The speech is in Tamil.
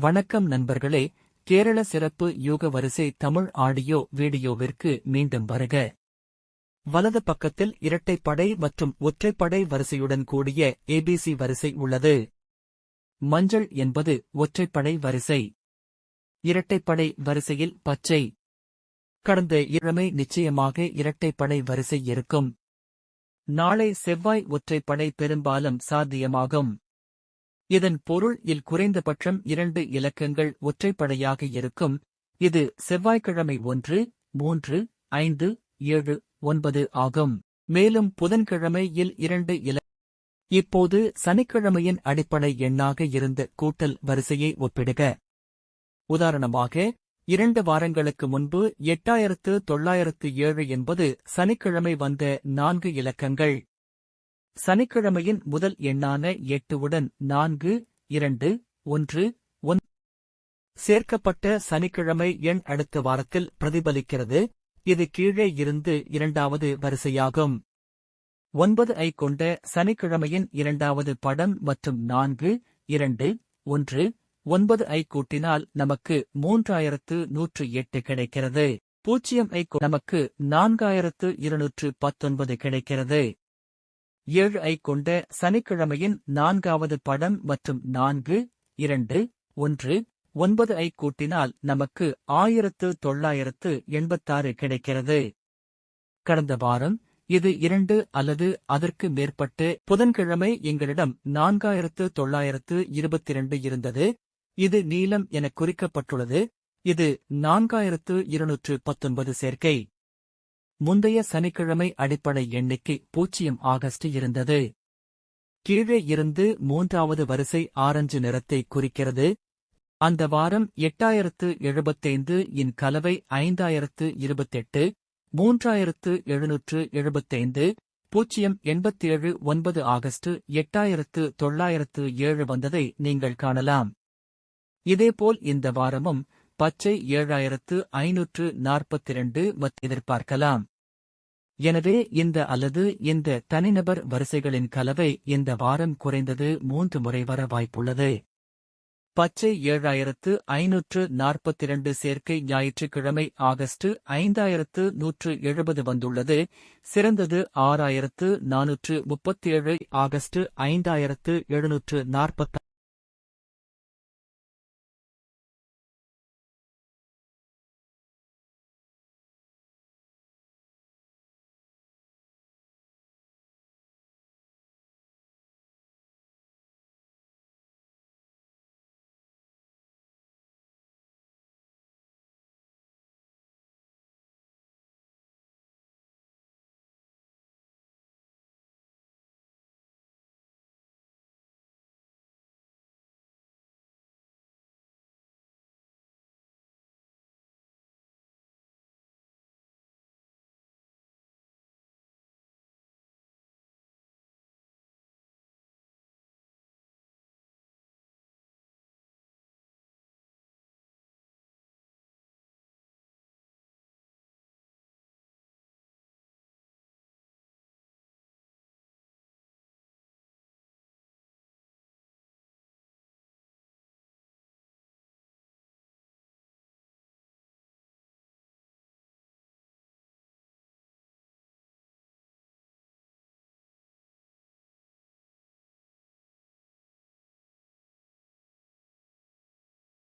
வணக்கம் நண்பர்களே, கேரள சிறப்பு யூக வரிசை தமிழ் ஆடியோ வீடியோவிற்கு மீண்டும் வருக. வலது பக்கத்தில் இரட்டைப்படை மற்றும் ஒற்றைப்படை வரிசையுடன் கூடிய ஏபிசி வரிசை உள்ளது. மஞ்சள் என்பது ஒற்றைப்படை வரிசை. இரட்டைப்படை வரிசையில் பச்சை. கடந்த கிழமை நிச்சயமாக இரட்டைப்படை வரிசை இருக்கும். நாளை செவ்வாய் ஒற்றைப்படை பெரும்பாலும் சாத்தியமாகும். இதன் பொருள் இல் குறைந்தபட்சம் 2 இலக்கங்கள் ஒற்றைப்படையாக இருக்கும். இது செவ்வாய்க்கிழமை 1, 3, 5, 7, 9 ஆகும். மேலும் புதன்கிழமை இல் 2 இப்போது சனிக்கிழமையின் அடிப்படை எண்ணாக இருந்த கூட்டல் வரிசையை ஒப்பிடுக. உதாரணமாக 2 வாரங்களுக்கு முன்பு 8907 என்பது சனிக்கிழமை வந்த 4 இலக்கங்கள். சனிக்கிழமையின் முதல் எண்ணான 8 உடன் 4, 2, 1, 1 சேர்க்கப்பட்ட சனிக்கிழமை எண் அடுத்த வாரத்தில் பிரதிபலிக்கிறது. இது கீழே இருந்து இரண்டாவது வரிசையாகும். 9 ஐ கொண்ட சனிக்கிழமையின் இரண்டாவது படம் மற்றும் 4, 2, 1, 9 ஐ கூட்டினால் நமக்கு 3108 கிடைக்கிறது. 0 ஐ நமக்கு 4219 கிடைக்கிறது. 7 ஐ கொண்ட சனிக்கிழமையின் 4வது படம் மற்றும் 4, 2, 1, 9 ஐ கூட்டினால் நமக்கு 1986 கிடைக்கிறது. கடந்த வாரம் இது 2 அல்லது அதற்கு மேற்பட்ட புதன்கிழமை எங்களிடம் 4922 இருந்தது. இது நீலம் என குறிக்கப்பட்டுள்ளது. இது 4219 சேர்க்கை. முந்தைய சனிக்கிழமை அடிப்படை எண்ணிக்கை 0 ஆகஸ்ட் இருந்தது. கீழே இருந்து 3வது வரிசை ஆரஞ்சு நிறத்தை குறிக்கிறது. அந்த வாரம் 8075 இன் கலவை 5028, 3775, 087 9 ஆகஸ்ட் 8907 வந்ததை நீங்கள் காணலாம். இதேபோல் இந்த வாரமும் பச்சை 7542 எதிர்பார்க்கலாம். எனவே இந்த அல்லது இந்த தனிநபர் வரிசைகளின் கலவை இந்த வாரம் குறைந்தது 3 முறை வர வாய்ப்புள்ளது. பச்சை 7542 சேர்க்கை ஞாயிற்றுக்கிழமை ஆகஸ்ட் 5170 வந்துள்ளது. சிறந்தது 6437 ஆகஸ்ட் 5746.